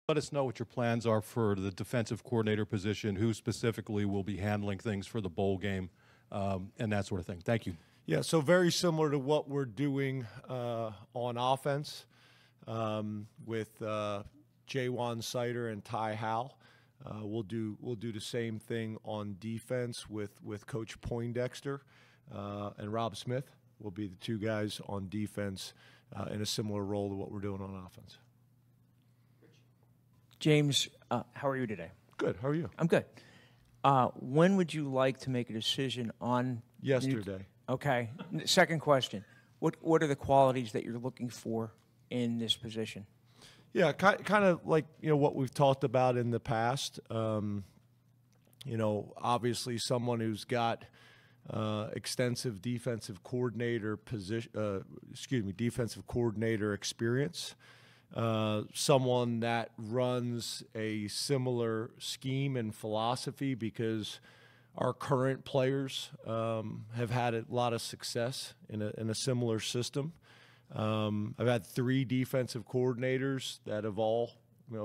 Let us know what your plans are for the defensive coordinator position, who specifically will be handling things for the bowl game, and that sort of thing. Thank you. Yeah, so very similar to what we're doing on offense with Jaywan Sider and Ty Howell. We'll do the same thing on defense with Coach Poindexter and Rob Smith. Will be the two guys on defense in a similar role to what we're doing on offense. James, how are you today? Good. How are you? I'm good. When would you like to make a decision on yesterday? Okay. Second question: What are the qualities that you're looking for in this position? Yeah, kind of like what we've talked about in the past. Obviously someone who's got extensive defensive coordinator defensive coordinator experience. Someone that runs a similar scheme and philosophy, because our current players have had a lot of success in a similar system. I've had 3 defensive coordinators that have all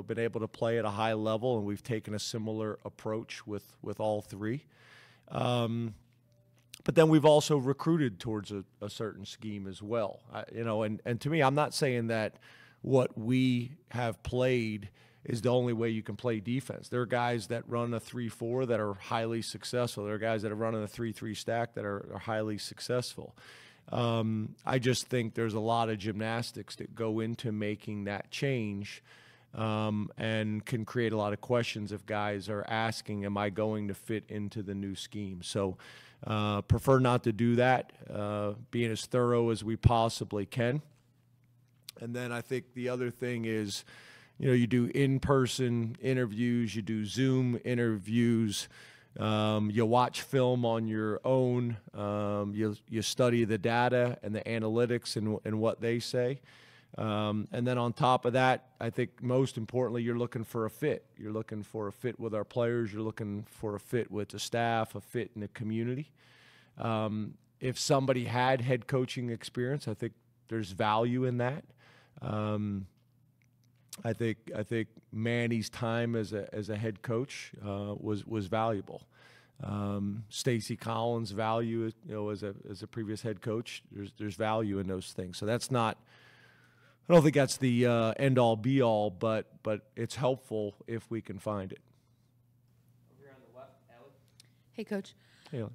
been able to play at a high level, and we've taken a similar approach with all 3. But then we've also recruited towards a certain scheme as well. And to me, I'm not saying that what we have played is the only way you can play defense. There are guys that run a 3-4 that are highly successful. There are guys that are running a 3-3 stack that are highly successful. I just think there's a lot of gymnastics that go into making that change, and can create a lot of questions if guys are asking, am I going to fit into the new scheme? So prefer not to do that, being as thorough as we possibly can. And then I think the other thing is, you do in-person interviews, you do Zoom interviews, you watch film on your own, you study the data and the analytics and what they say. And then on top of that, I think most importantly, you're looking for a fit. You're looking for a fit with our players. You're looking for a fit with the staff, a fit in the community. If somebody had head coaching experience, I think there's value in that. I think Manny's time as a head coach was valuable. Stacey Collins' value, as a previous head coach, there's value in those things. So that's not. I don't think that's the end all be all, but it's helpful if we can find it. Over here on the left, Allie. Hey, Coach. Hey, Allie.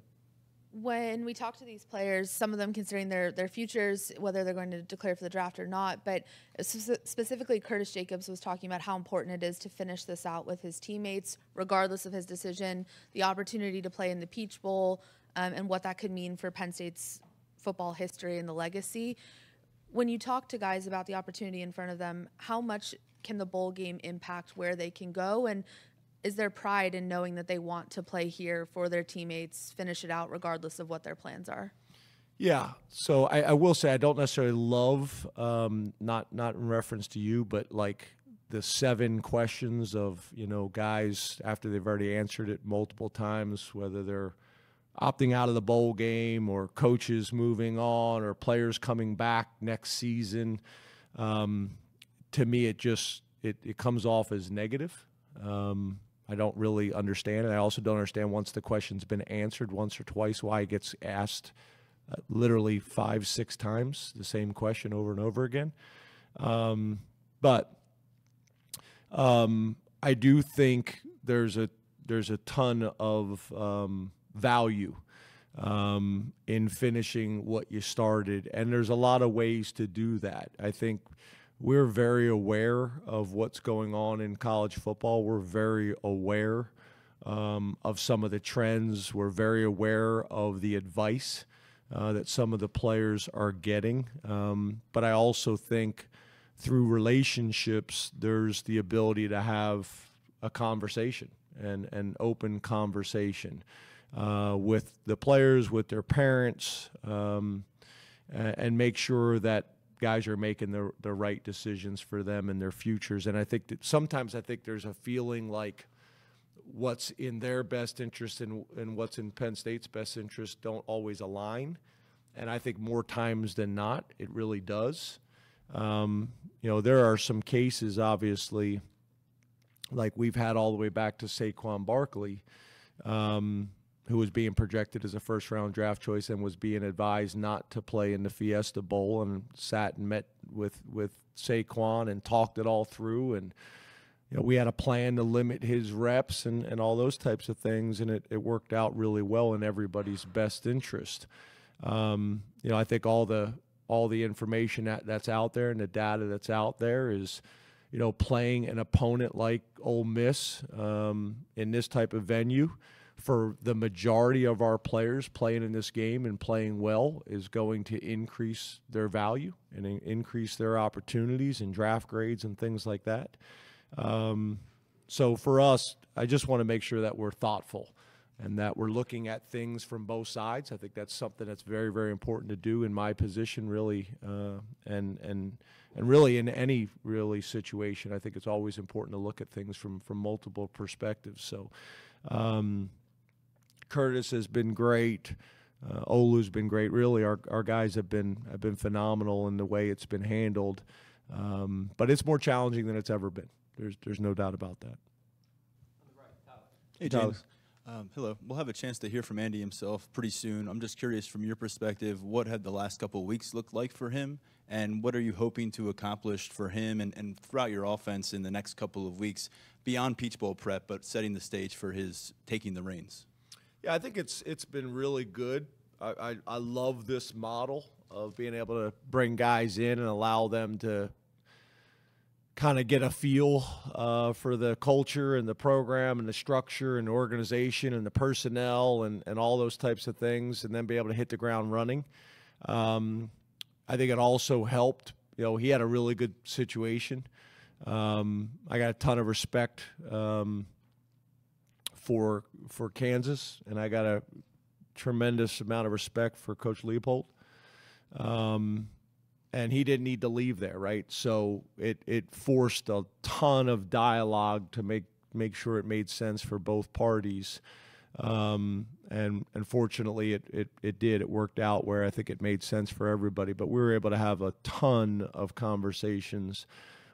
When we talk to these players, some of them considering their futures, whether they're going to declare for the draft or not, but specifically Curtis Jacobs was talking about how important it is to finish this out with his teammates, regardless of his decision, the opportunity to play in the Peach Bowl, and what that could mean for Penn State's football history and the legacy. When you talk to guys about the opportunity in front of them, how much can the bowl game impact where they can go? And is there pride in knowing that they want to play here for their teammates, finish it out regardless of what their plans are? Yeah. So I will say I don't necessarily love, not in reference to you, but like the 7 questions of, guys after they've already answered it multiple times, whether they're opting out of the bowl game or coaches moving on or players coming back next season. To me, it comes off as negative. I don't really understand it. I also don't understand, once the question's been answered once or twice, why it gets asked literally 5-6 times, the same question over and over again. But I do think there's a ton of value in finishing what you started, and there's a lot of ways to do that. I think we're very aware of what's going on in college football. We're very aware of some of the trends. We're very aware of the advice that some of the players are getting. But I also think through relationships, there's the ability to have a conversation and an open conversation with the players, with their parents, and make sure that guys are making the right decisions for them and their futures. And I think that sometimes there's a feeling like what's in their best interest and what's in Penn State's best interest don't always align. And I think more times than not, it really does. There are some cases, obviously, like we've had all the way back to Saquon Barkley, who was being projected as a first-round draft choice and was being advised not to play in the Fiesta Bowl, and sat and met with Saquon and talked it all through. And we had a plan to limit his reps and all those types of things, and it worked out really well in everybody's best interest. I think all the information that's out there and the data that's out there is, playing an opponent like Ole Miss in this type of venue for the majority of our players playing in this game and playing well is going to increase their value and increase their opportunities and draft grades and things like that. So for us, I just want to make sure that we're thoughtful and that we're looking at things from both sides. I think that's something that's very, very important to do in my position, really, and really in any really situation. I think it's always important to look at things from multiple perspectives. So Curtis has been great. Olu's been great. Really, our guys have been phenomenal in the way it's been handled. But it's more challenging than it's ever been. There's no doubt about that. Hey, James. Hello. We'll have a chance to hear from Andy himself pretty soon. I'm just curious, from your perspective, what had the last couple of weeks looked like for him, and what are you hoping to accomplish for him and throughout your offense in the next couple of weeks beyond Peach Bowl prep, but setting the stage for his taking the reins? Yeah, I think it's been really good. I love this model of being able to bring guys in and allow them to kind of get a feel for the culture and the program and the structure and the organization and the personnel and all those types of things, and then be able to hit the ground running. I think it also helped. He had a really good situation. I got a ton of respect for Kansas, and I got a tremendous amount of respect for Coach Leopold. And he didn't need to leave there, right? So it forced a ton of dialogue to make sure it made sense for both parties. And fortunately, it did. It worked out where I think it made sense for everybody. But we were able to have a ton of conversations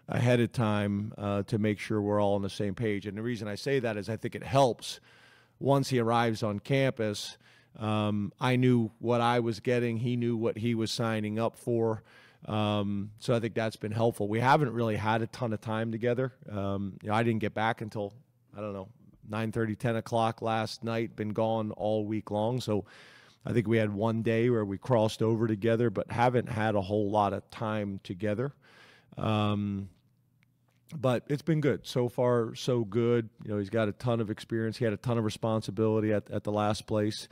ahead of time to make sure we're all on the same page. And the reason I say that is I think it helps once he arrives on campus. I knew what I was getting. He knew what he was signing up for. So I think that's been helpful. We haven't really had a ton of time together. I didn't get back until, 9:30, 10 o'clock last night, been gone all week long. So I think we had one day where we crossed over together, but haven't had a whole lot of time together. But it's been good. So far, so good. He's got a ton of experience. He had a ton of responsibility at the last place.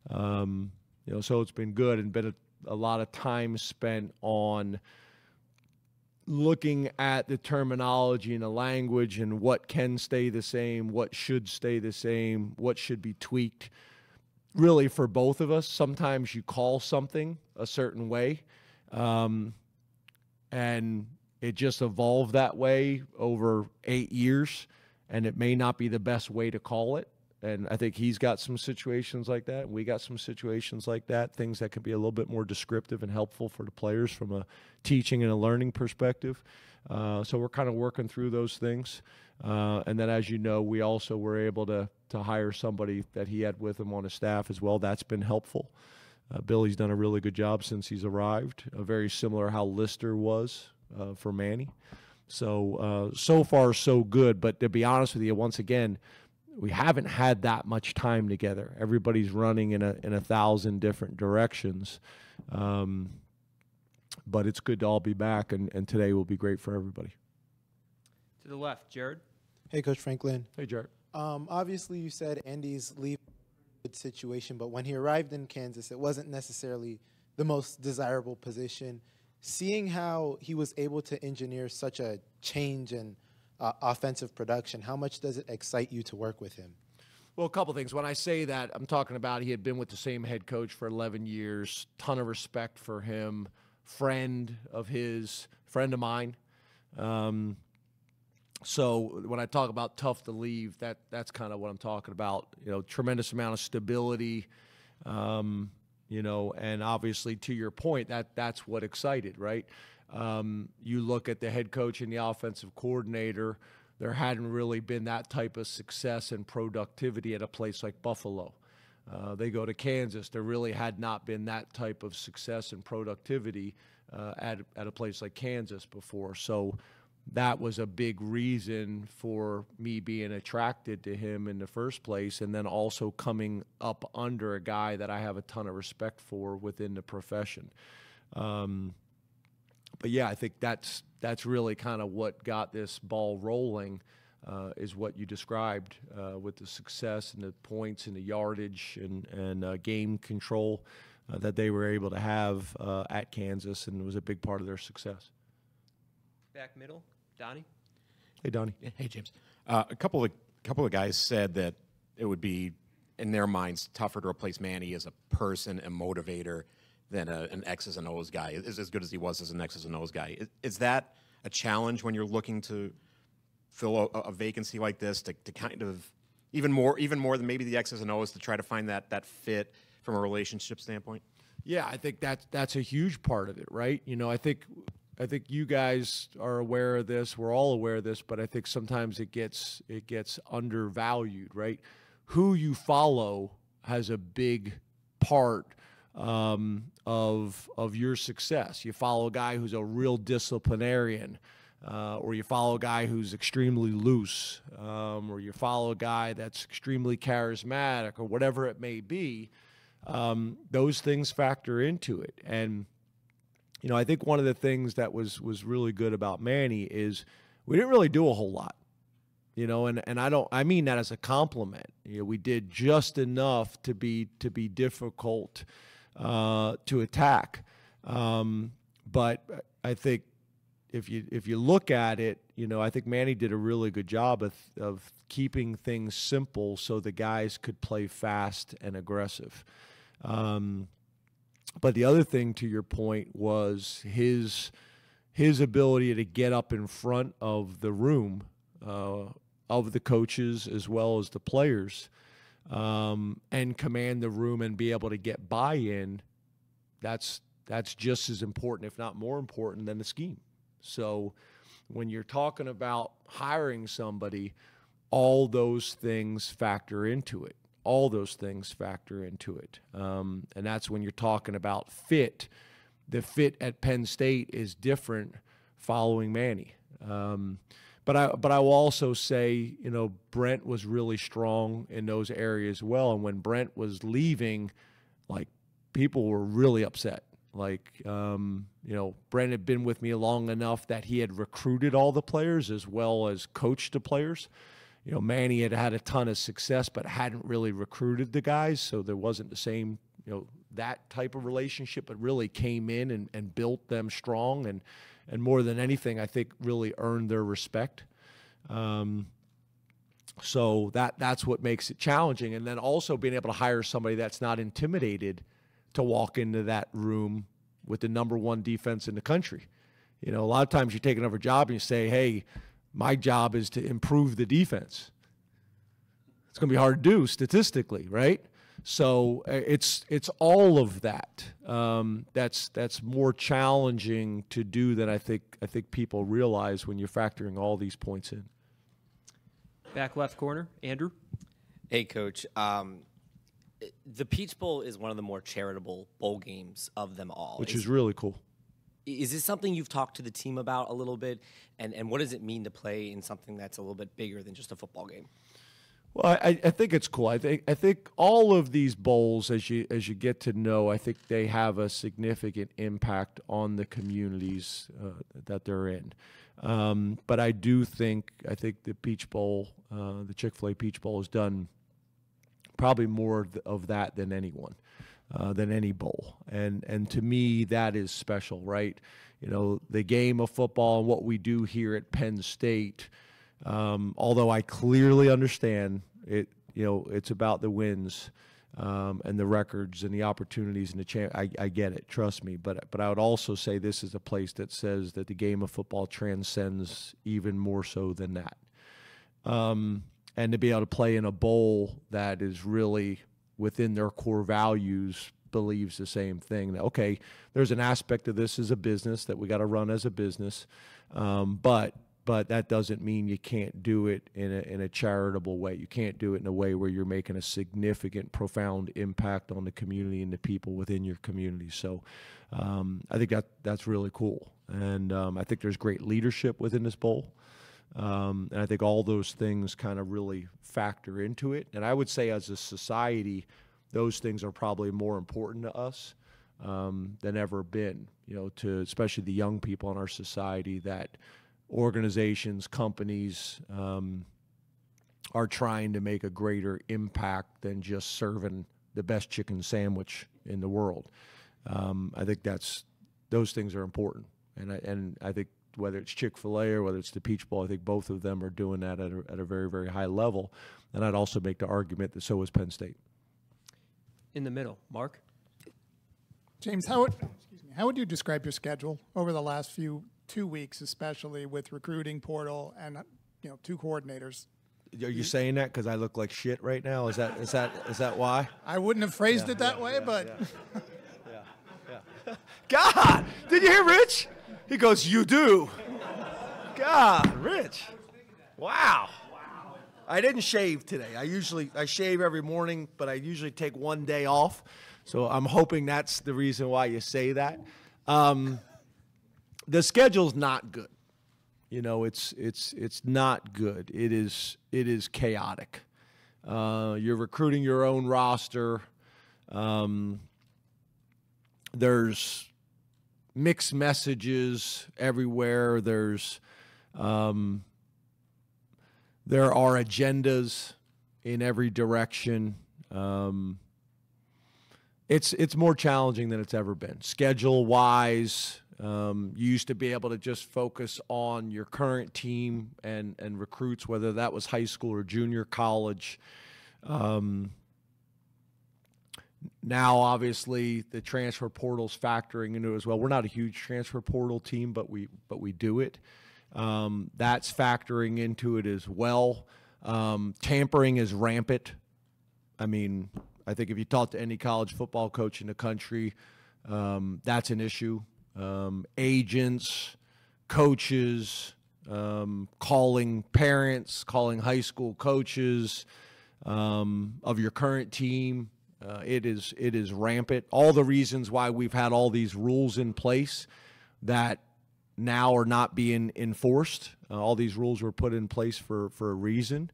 So it's been good and been a lot of time spent on looking at the terminology and the language and what can stay the same, what should stay the same, what should be tweaked. Really, for both of us, sometimes you call something a certain way, and it just evolved that way over 8 years, and it may not be the best way to call it. And I think he's got some situations like that. We got some situations like that, things that could be a little bit more descriptive and helpful for the players from a teaching and a learning perspective. So we're kind of working through those things. And then, as you know, we also were able to hire somebody that he had with him on his staff as well. That's been helpful. Billy's done a really good job since he's arrived, very similar how Lister was for Manny. So far, so good. But to be honest with you, once again, we haven't had that much time together. Everybody's running in 1,000 different directions. But it's good to all be back, and today will be great for everybody. To the left, Jared. Hey, Coach Franklin. Hey, Jared. Obviously, you said Andy's leave good situation, but when he arrived in Kansas, it wasn't necessarily the most desirable position. Seeing how he was able to engineer such a change in offensive production, how much does it excite you to work with him? Well, a couple things. When I say that, I'm talking about he had been with the same head coach for 11 years, ton of respect for him, friend of his, friend of mine. So when I talk about tough to leave, that's kind of what I'm talking about. Tremendous amount of stability, and obviously to your point, that's what excited, right? You look at the head coach and the offensive coordinator, there hadn't really been that type of success and productivity at a place like Buffalo. They go to Kansas. There really had not been that type of success and productivity at a place like Kansas before. So that was a big reason for me being attracted to him in the first place, and then also coming up under a guy that I have a ton of respect for within the profession. But yeah, I think that's really kind of what got this ball rolling, is what you described with the success and the points and the yardage and game control that they were able to have at Kansas, and it was a big part of their success. Back middle, Donnie. Hey, Donnie. Hey, James. A couple of guys said that it would be, in their minds, tougher to replace Manny as a person and motivator than an X's and O's guy. Is as good as he was as an X's and O's guy. Is that a challenge when you're looking to fill a vacancy like this, to kind of even more than maybe the X's and O's, to try to find that fit from a relationship standpoint? Yeah, I think that's a huge part of it, right? You know, I think you guys are aware of this. We're all aware of this, but I think sometimes it gets undervalued, right? Who you follow has a big part of your success. You follow a guy who's a real disciplinarian, or you follow a guy who's extremely loose, or you follow a guy that's extremely charismatic, or whatever it may be. Those things factor into it. And you know, I think one of the things that was really good about Manny is we didn't really do a whole lot. You know, and I mean that as a compliment. You know, we did just enough to be difficult to attack. But I think if you look at it, you know, I think Manny did a really good job of keeping things simple so the guys could play fast and aggressive. But the other thing, to your point, was his ability to get up in front of the room, of the coaches as well as the players, and command the room and be able to get buy-in. That's just as important, if not more important, than the scheme. So when you're talking about hiring somebody, all those things factor into it. All those things factor into it. And that's when you're talking about fit. The fit at Penn State is different following Manny. But I will also say, you know, Brent was really strong in those areas as well. And when Brent was leaving, like, people were really upset. Like, you know, Brent had been with me long enough that he had recruited all the players as well as coached the players. You know, Manny had had a ton of success, but hadn't really recruited the guys, so there wasn't the same, you know, that type of relationship, but really came in and built them strong, and more than anything, I think really earned their respect. So that's what makes it challenging. And then also being able to hire somebody that's not intimidated to walk into that room with the #1 defense in the country. You know, a lot of times you take another job and you say, hey, my job is to improve the defense. It's going to be hard to do statistically, right? So it's all of that. That's more challenging to do than I think people realize when you're factoring all these points in. Back left corner, Andrew. Hey, Coach. The Peach Bowl is one of the more charitable bowl games of them all. Which is really cool. Is this something you've talked to the team about a little bit? And what does it mean to play in something that's a little bit bigger than just a football game? Well, I think it's cool. I think all of these bowls, as you get to know, I think they have a significant impact on the communities that they're in. But I think the Peach Bowl, the Chick-fil-A Peach Bowl, has done probably more of that than anyone. Than any bowl. And to me, that is special, right? You know, the game of football and what we do here at Penn State, although I clearly understand it, you know, it's about the wins and the records and the opportunities and the I get it, trust me. But I would also say this is a place that says that the game of football transcends even more so than that. And to be able to play in a bowl that is really within their core values, believes the same thing. That, okay, there's an aspect of this as a business that we got to run as a business, but but that doesn't mean you can't do it in a charitable way. You can't do it in a way where you're making a significant, profound impact on the community and the people within your community. So I think that's really cool. And I think there's great leadership within this bowl. And I think all those things kind of really factor into it. And I would say as a society, those things are probably more important to us than ever been, to especially the young people in our society, that organizations, companies are trying to make a greater impact than just serving the best chicken sandwich in the world. I think those things are important. And I think whether it's Chick-fil-A or whether it's the Peach Bowl, I think both of them are doing that at a very, very high level. And I'd also make the argument that so is Penn State. In the middle, Mark. James, how would you describe your schedule over the last 2 weeks, especially with recruiting portal and 2 coordinators? Are you saying that because I look like shit right now? Is that why? I wouldn't have phrased it that way, but God, did you hear Rich? He goes, "You do." God, Rich. Wow. I didn't shave today. I shave every morning, but I usually take one day off. So I'm hoping that's the reason why you say that. The schedule's not good. It's not good. It is chaotic. You're recruiting your own roster. There's mixed messages everywhere. There are agendas in every direction. It's more challenging than it's ever been. Schedule-wise, you used to be able to just focus on your current team and recruits, whether that was high school or junior college. Now, obviously, the transfer portal's factoring into it as well. We're not a huge transfer portal team, but we do it. That's factoring into it as well. Tampering is rampant. I mean, I think if you talk to any college football coach in the country, that's an issue. Agents, coaches, calling parents, calling high school coaches of your current team. It is rampant. All the reasons why we've had all these rules in place that now are not being enforced. All these rules were put in place for a reason.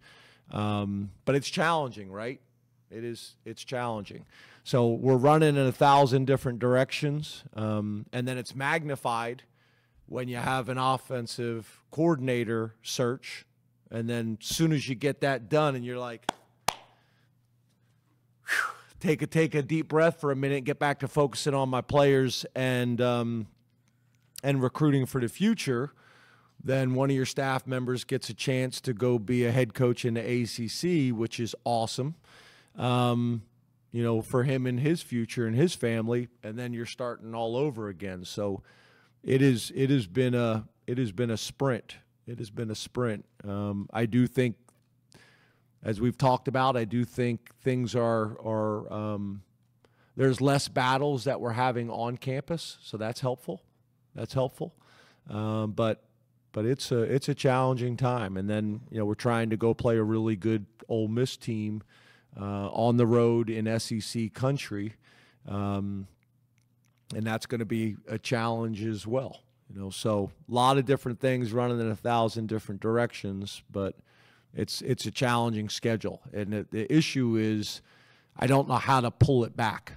But it's challenging, right? It's challenging. So we're running in 1,000 different directions, and then it's magnified when you have an offensive coordinator search, and then as soon as you get that done and you're like, take a deep breath for a minute, get back to focusing on my players and recruiting for the future, then one of your staff members gets a chance to go be a head coach in the ACC, which is awesome, for him and his future and his family, and then you're starting all over again. So it has been a sprint. It has been a sprint. I do think, as we've talked about, I do think things are there's less battles that we're having on campus, so that's helpful. That's helpful. But it's a challenging time. And then we're trying to go play a really good Ole Miss team on the road in SEC country, and that's going to be a challenge as well. So a lot of different things running in 1,000 different directions, but it's a challenging schedule. And the issue is I don't know how to pull it back.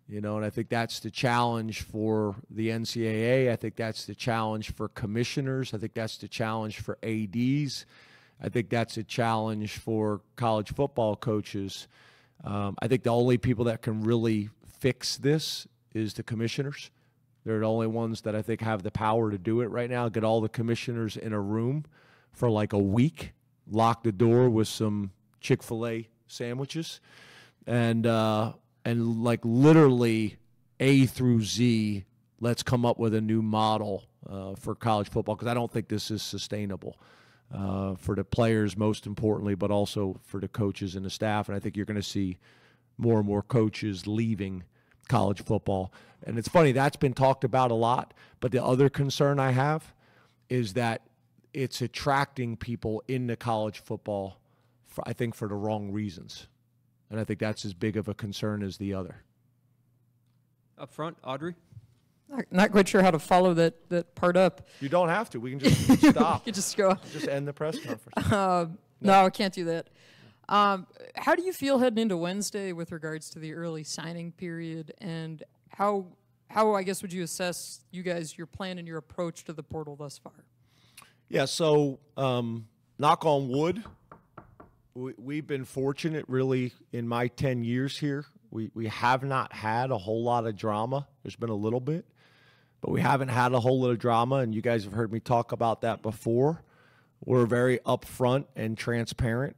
And I think that's the challenge for the NCAA. I think that's the challenge for commissioners. I think that's the challenge for ADs. I think that's a challenge for college football coaches. I think the only people that can really fix this is the commissioners. They're the only ones that I think have the power to do it right now. Get all the commissioners in a room for like a week, lock the door with some Chick-fil-A sandwiches, and like literally A through Z, let's come up with a new model for college football, because I don't think this is sustainable for the players, most importantly, but also for the coaches and the staff. And I think you're going to see more and more coaches leaving college football. And it's funny, that's been talked about a lot, but the other concern I have is that it's attracting people into college football, I think, for the wrong reasons. And I think that's as big of a concern as the other. Up front, Audrey. Not quite sure how to follow that part up. You don't have to. We can just stop. You just go. Just end the press conference. No, I can't do that. How do you feel heading into Wednesday with regards to the early signing period, and how I guess would you assess you guys, your plan and your approach to the portal thus far? Yeah, so knock on wood, we've been fortunate really in my 10 years here. We have not had a whole lot of drama. There's been a little bit, but we haven't had a whole lot of drama, and you guys have heard me talk about that before. We're very upfront and transparent,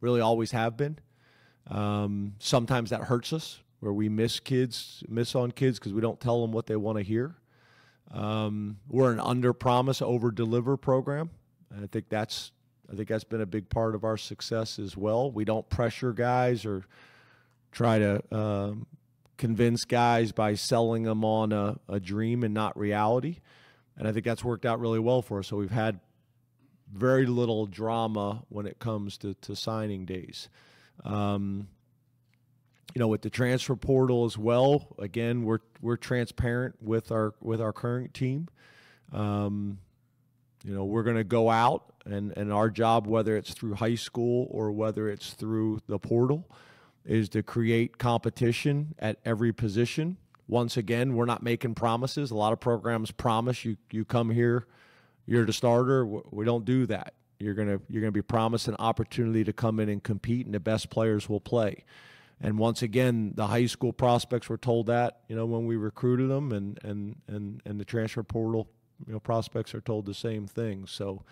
really always have been. Sometimes that hurts us, where we miss on kids because we don't tell them what they want to hear. We're an under-promise, over-deliver program. And I think that's been a big part of our success as well. We don't pressure guys or try to convince guys by selling them on a dream and not reality. And I think that's worked out really well for us. So we've had very little drama when it comes to signing days. With the transfer portal as well, again, we're transparent with our current team. We're going to go out, and our job, whether it's through high school or whether it's through the portal, is to create competition at every position. Once again, we're not making promises. A lot of programs promise you come here, you're the starter. We don't do that. You're gonna be promised an opportunity to come in and compete, and the best players will play. And once again, the high school prospects were told that, when we recruited them, and the transfer portal, prospects are told the same thing. So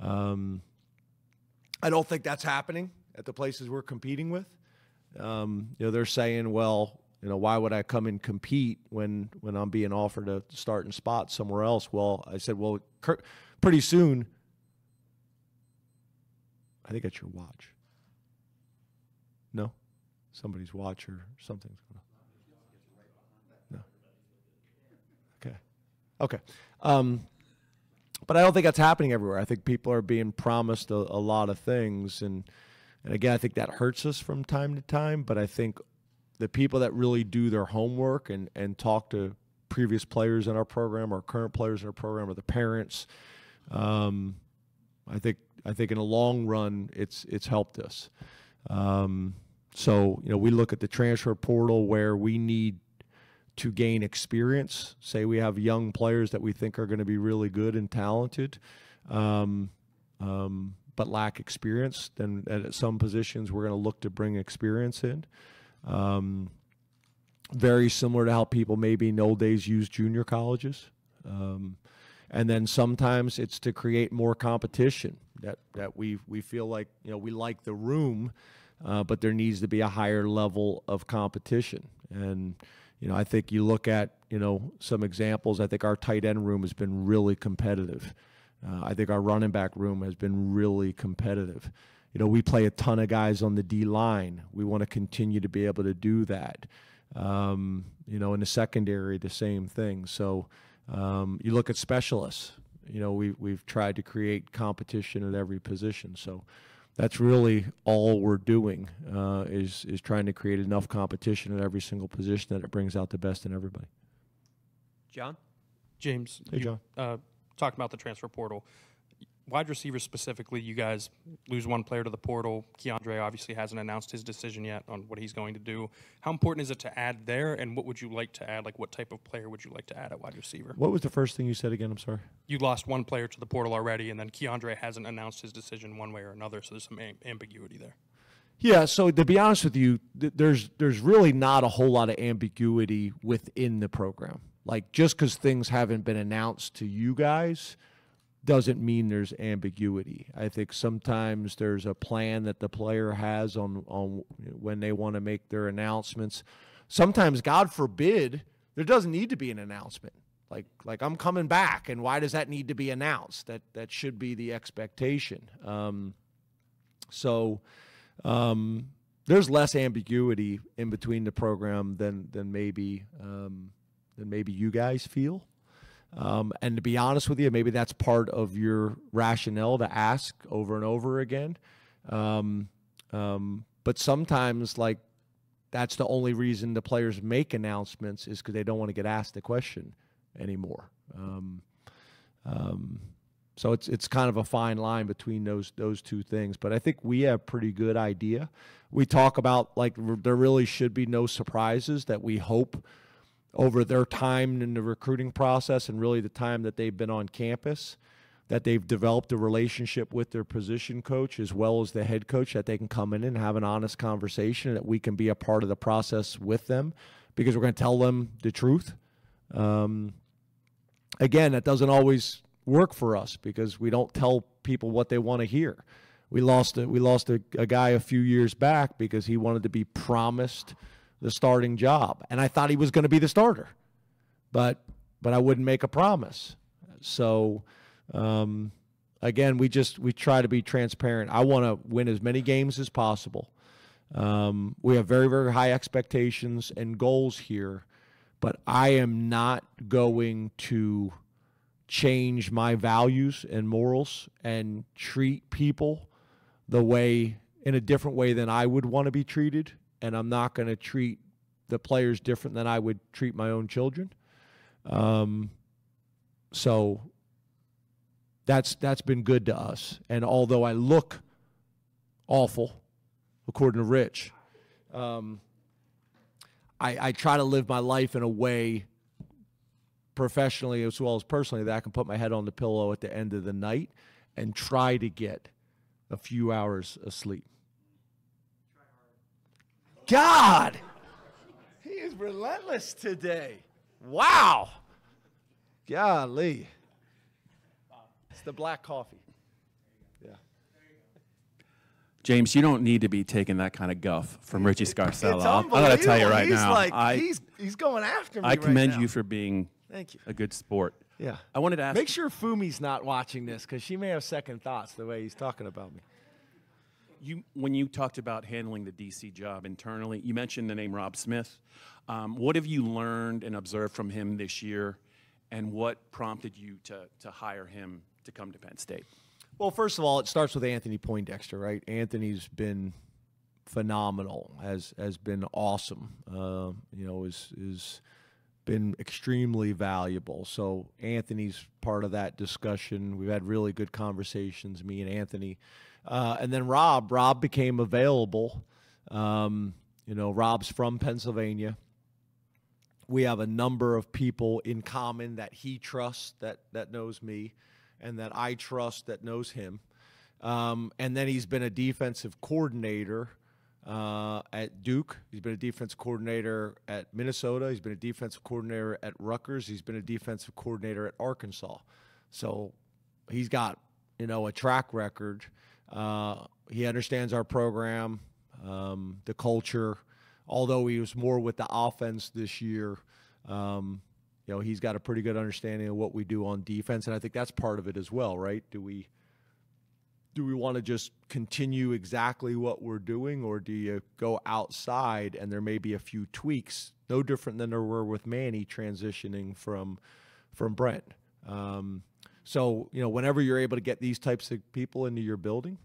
I don't think that's happening at the places we're competing with. They're saying, well, why would I come and compete when I'm being offered a starting spot somewhere else? Well, I said, well, pretty soon, I think that's your watch. No? Somebody's watch or something's going on. No. Okay. But I don't think that's happening everywhere. I think people are being promised a lot of things, and again, I think that hurts us from time to time. But I think the people that really do their homework and talk to previous players in our program or current players in our program or the parents, I think in the long run it's helped us. So we look at the transfer portal where we need to gain experience. Say we have young players that we think are going to be really good and talented, but lack experience. Then at some positions we're going to look to bring experience in. Very similar to how people maybe in the old days used junior colleges. And then sometimes it's to create more competition that we feel like, we like the room, but there needs to be a higher level of competition. And, I think you look at, some examples. I think our tight end room has been really competitive. I think our running back room has been really competitive. We play a ton of guys on the D line. We want to continue to be able to do that. In the secondary, the same thing. So you look at specialists. We've tried to create competition at every position. So that's really all we're doing, is trying to create enough competition at every single position that it brings out the best in everybody. John? James, Hey, John. Talking about the transfer portal. Wide receivers specifically, you guys lose one player to the portal. Keandre obviously hasn't announced his decision yet on what he's going to do. How important is it to add there, and what would you like to add? Like, what type of player would you like to add at wide receiver? What was the first thing you said again? I'm sorry. You lost one player to the portal already, and then Keandre hasn't announced his decision one way or another, so there's some ambiguity there. Yeah, so to be honest with you, there's really not a whole lot of ambiguity within the program. Like, just because things haven't been announced to you guys doesn't mean there's ambiguity. I think sometimes there's a plan that the player has on when they want to make their announcements. Sometimes, God forbid, there doesn't need to be an announcement. Like I'm coming back, and why does that need to be announced? That should be the expectation. There's less ambiguity in between the program than maybe you guys feel. And to be honest with you, maybe that's part of your rationale to ask over and over again. But sometimes, like, that's the only reason the players make announcements is because they don't want to get asked the question anymore. So it's kind of a fine line between those two things. But I think we have pretty good idea. We talk about, like, there really should be no surprises, that we hope over their time in the recruiting process and really the time that they've been on campus, that they've developed a relationship with their position coach as well as the head coach, that they can come in and have an honest conversation, and that we can be a part of the process with them because we're going to tell them the truth. Again, that doesn't always work for us because we don't tell people what they want to hear. We lost a guy a few years back because he wanted to be promised the starting job, and I thought he was going to be the starter, but I wouldn't make a promise. So again, we try to be transparent. I want to win as many games as possible. We have very, very high expectations and goals here, but I am not going to change my values and morals and treat people in a different way than I would want to be treated. And I'm not going to treat the players different than I would treat my own children. So that's been good to us. And although I look awful, according to Rich, I try to live my life in a way, professionally as well as personally, that I can put my head on the pillow at the end of the night and try to get a few hours of sleep. God, he is relentless today. Wow. Golly. It's the black coffee. Yeah. James, you don't need to be taking that kind of guff from Richie Scarcella. It's I got to tell you right he's now. Like, he's going after me. I commend right now. you for being Thank you. a good sport. Yeah. I wanted to ask. Make sure Fumi's not watching this because she may have second thoughts the way he's talking about me. When you talked about handling the DC job internally, you mentioned the name Rob Smith. What have you learned and observed from him this year, and what prompted you to hire him to come to Penn State? Well, first of all, it starts with Anthony Poindexter, right? Anthony's been phenomenal, has been awesome. Is been extremely valuable. So Anthony's part of that discussion. We've had really good conversations, me and Anthony. And then Rob became available. Rob's from Pennsylvania. We have a number of people in common that he trusts, that knows me, and that I trust that knows him. And then he's been a defensive coordinator at Duke. He's been a defensive coordinator at Minnesota. He's been a defensive coordinator at Rutgers. He's been a defensive coordinator at Arkansas. So he's got, a track record. He understands our program, the culture. Although he was more with the offense this year, he's got a pretty good understanding of what we do on defense, and I think that's part of it as well, right? Do we want to just continue exactly what we're doing, or do you go outside and there may be a few tweaks, no different than there were with Manny transitioning from Brent? So, whenever you're able to get these types of people into your building,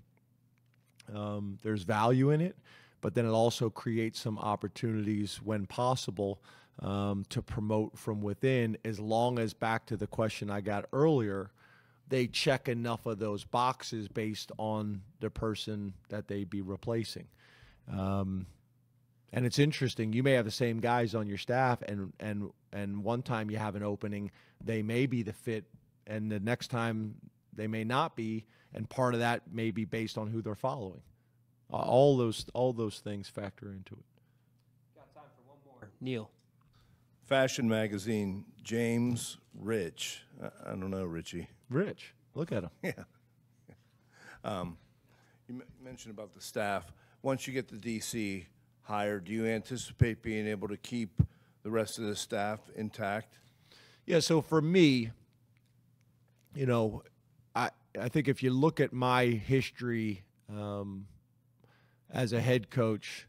there's value in it, but then it also creates some opportunities when possible to promote from within, as long as, back to the question I got earlier, they check enough of those boxes based on the person that they'd be replacing. And it's interesting. You may have the same guys on your staff, and one time you have an opening, they may be the fit, and the next time they may not be, and part of that may be based on who they're following. All those things factor into it. Got time for one more. Neil. Fashion magazine, James Rich. I don't know, Richie. Rich, look at him. Yeah. You mentioned about the staff. Once you get the DC hired, do you anticipate being able to keep the rest of the staff intact? Yeah, so for me, I think if you look at my history as a head coach,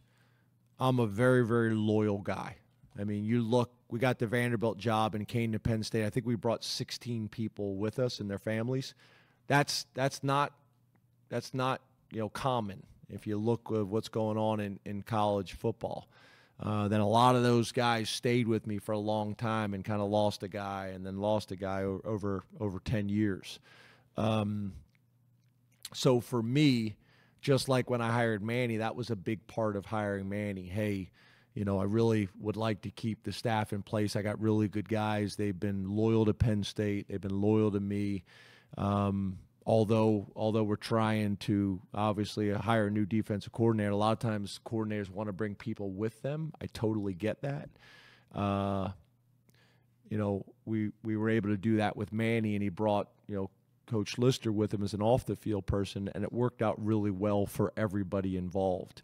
I'm a very, very loyal guy. I mean, you look we got the Vanderbilt job and came to Penn State, I think we brought 16 people with us and their families. That's not common. If you look at what's going on in college football, then a lot of those guys stayed with me for a long time and kind of lost a guy and then lost a guy over 10 years. So for me, just like when I hired Manny, that was a big part of hiring Manny. Hey, I really would like to keep the staff in place. I got really good guys. They've been loyal to Penn State. They've been loyal to me. Although we're trying to obviously hire a new defensive coordinator, a lot of times coordinators want to bring people with them. I totally get that. We were able to do that with Manny, and he brought Coach Lister with him as an off-the-field person, and it worked out really well for everybody involved.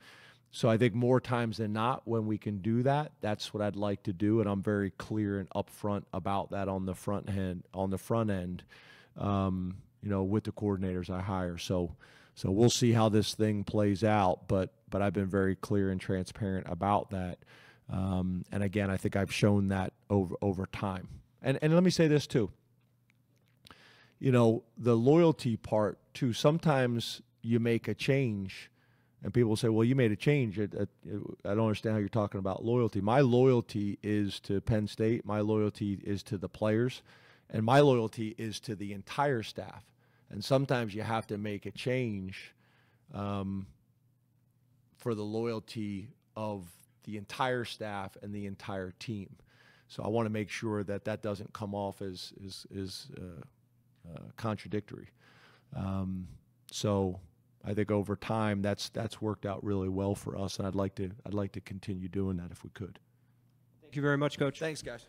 So I think more times than not, when we can do that, that's what I'd like to do, and I'm very clear and upfront about that on the front end. With the coordinators I hire. So we'll see how this thing plays out, but I've been very clear and transparent about that. And again, I think I've shown that over time. And let me say this too. The loyalty part too, sometimes you make a change and people say, well, you made a change. I don't understand how you're talking about loyalty. My loyalty is to Penn State. My loyalty is to the players. And my loyalty is to the entire staff. And sometimes you have to make a change for the loyalty of the entire staff and the entire team. So I want to make sure that that doesn't come off as contradictory. So I think over time that's worked out really well for us, and I'd like to continue doing that if we could. Thank you very much, Coach. Thanks, guys.